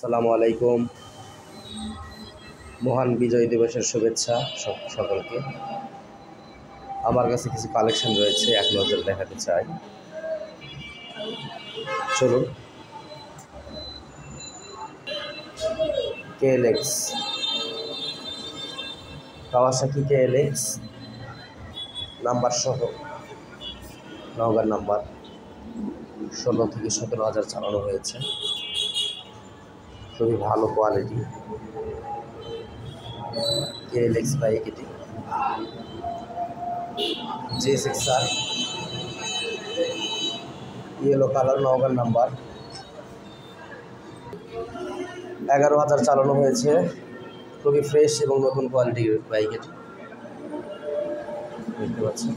আসসালামু আলাইকুম। মহান বিজয় দিবসের শুভেচ্ছা সকলকে। আমার কাছে কিছু কালেকশন রয়েছে, এক নজর দেখাতে চাই। চলুন। কেএলএক্স, কাওয়াসাকি কেএলএক্স নাম্বার সহ, নওগাঁর নাম্বার, 16 থেকে 17,000 চালানো হয়েছে। খুবই ভালো কোয়ালিটি কেএলএক্স বাইক এটি। J6R ইয়েলো কালার, নওগাঁর নাম্বার, 11,000 চালানো হয়েছে। খুবই ফ্রেশ এবং নতুন কোয়ালিটির বাইক এটি, দেখতে পাচ্ছেন।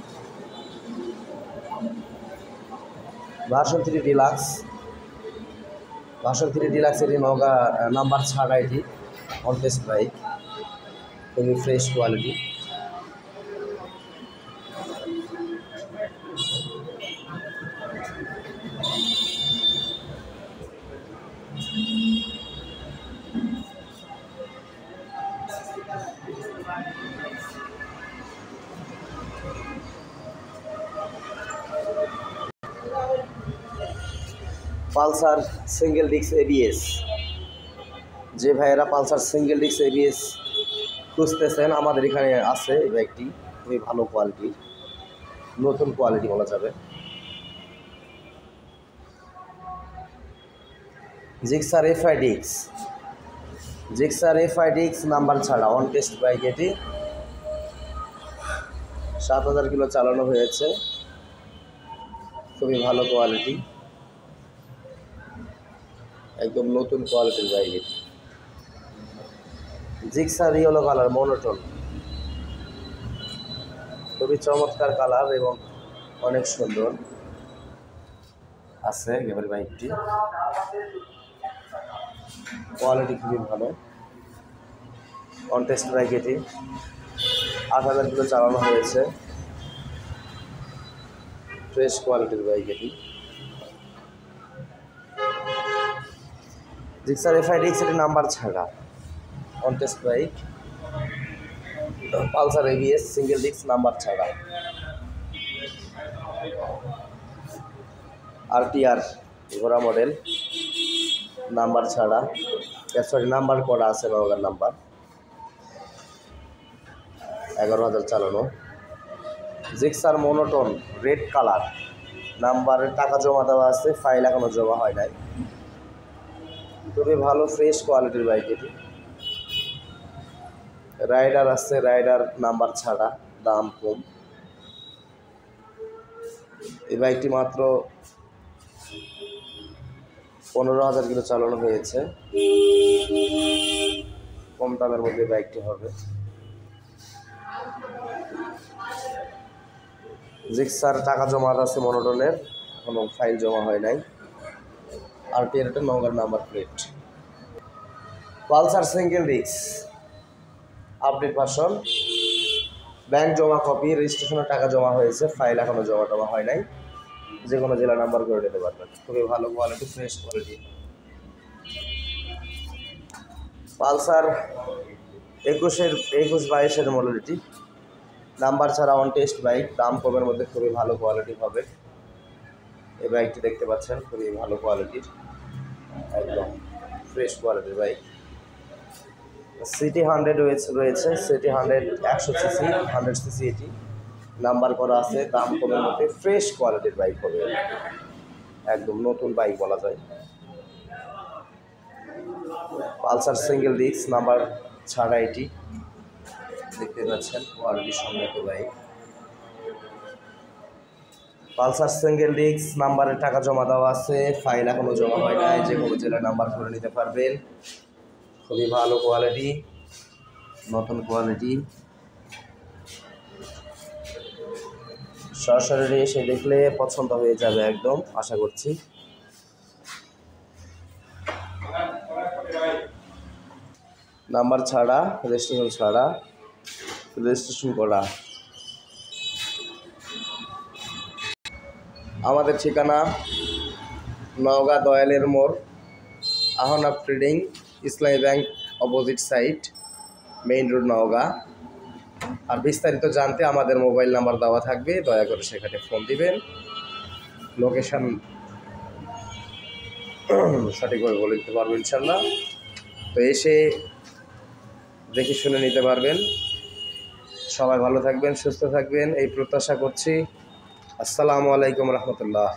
ভার্সন 3 ডিলাক্স, এটি নওগাঁ নাম্বার ছাড়া, এটি অন টেস্ট বাইক, খুবই fresh quality. Pulsar single disc ABS, যে ভাইয়েরা পালসার সিঙ্গেল ডিস্ক এবিএস খুঁজতেছেন, আমাদের এখানে আছে এই বাইকটি। খুবই ভালো কোয়ালিটির, নতুন কোয়ালিটি বলা যাবে। জিক্সার এফআই ডিস্ক নাম্বার ছাড়া, অন টেস্ট বাইক এটি। 7,000 কিলো চালানো হয়েছে। খুবই ভালো কোয়ালিটি, একদম নতুন কোয়ালিটির বাইক এটি। জিক্সার ইয়েলো কালার, মনোটোন, খুবই চমৎকার কালার এবং অনেক সুন্দর আছে এবার বাইকটি। কোয়ালিটি খুবই ভালো, অন টেস্ট বাইক এটি। 8,000 কিলো চালানো হয়েছে। ফ্রেশ কোয়ালিটির বাইক এটি। জিক্সার এফআই ডিস্ক এটি নাম্বার ছাড়া, on test bike. Pulsar ABS single disc number ছাড়া। আরটিআর ঘোড়া মডেল, নাম্বার ছাড়া, নাম্বার করা আছে, নওগাঁর নাম্বার, 11,000 চালানো। জিক্সার মনোটোন রেড কালার, নাম্বারের টাকা জমা দেওয়া আছে, ফাইল এখনো জমা হয় নাই। খুবই ভালো ফ্রেশ কোয়ালিটির বাইক এটি। রাইডার আছে, রাইডার নাম্বার ছাড়া, দাম কম। এই বাইকটি মাত্র 15,000 কিলো চালানো হয়েছে। কম দামের মধ্যে বাইকটি হবে। জিক্সার টাকা জমা আছে মনোটনের, কোনো ফাইল জমা হয় নাই। আরটিআর এটা নওগাঁর number plate. Pulsar single disc update version, bank জমা কপি, রেজিস্ট্রেশনের টাকা জমা হয়েছে, ফাইল এখনো জমা হয় নাই। যে কোনো জেলা নাম্বার করে নিতে পারবেন। খুবই ভালো quality, fresh quality. Pulsar 21-22 model এটি, নাম্বার ছাড়া, অন টেস্ট বাইক, দাম কমের মধ্যে, খুবই ভালো কোয়ালিটি হবে। এই বাইকটি দেখতে পাচ্ছেন, খুবই ভালো কোয়ালিটির, একদম ফ্রেশ কোয়ালিটির বাইক। সিটি 100 রয়েছে, সিটি 100 100 সিসি, 100 সিসি এটি, নাম্বার করা আছে, দাম কমের মধ্যে, ফ্রেশ কোয়ালিটির বাইক হবে, একদম নতুন বাইক বলা যায়। পালসার সিঙ্গেল ডিস্ক নাম্বার ছাড়া এটি, দেখতে পাচ্ছেন কোয়ালিটি সম্মত বাইক। পালসার সিঙ্গেল ডিস্ক নাম্বারের টাকা জমা দেওয়া আছে, ফাইল এখনো জমা হয় নাই। যে কোনো জেলায় নাম্বার করে নিতে পারবেন। খুবই ভালো কোয়ালিটি, নতুন কোয়ালিটি। সরাসরি এসে দেখলে পছন্দ হয়ে যাবে একদম, আশা করছি। নাম্বার ছাড়া, রেজিস্ট্রেশন করা। আমাদের ঠিকানা নওগাঁ দয়ালের মোড়, Ahnaf trading, Islami bank opposite side, main road, Naogaon. আর বিস্তারিত জানতে আমাদের মোবাইল নাম্বার দেওয়া থাকবে, দয়া করে সেখানে ফোন দিবেন। লোকেশান সঠিকভাবে বলে দিতে পারবো ইনশাল্লাহ। তো এসে দেখে শুনে নিতে পারবেন। সবাই ভালো থাকবেন, সুস্থ থাকবেন এই প্রত্যাশা করছি। আসসালামু আলাইকুম রহমতুল্লাহ।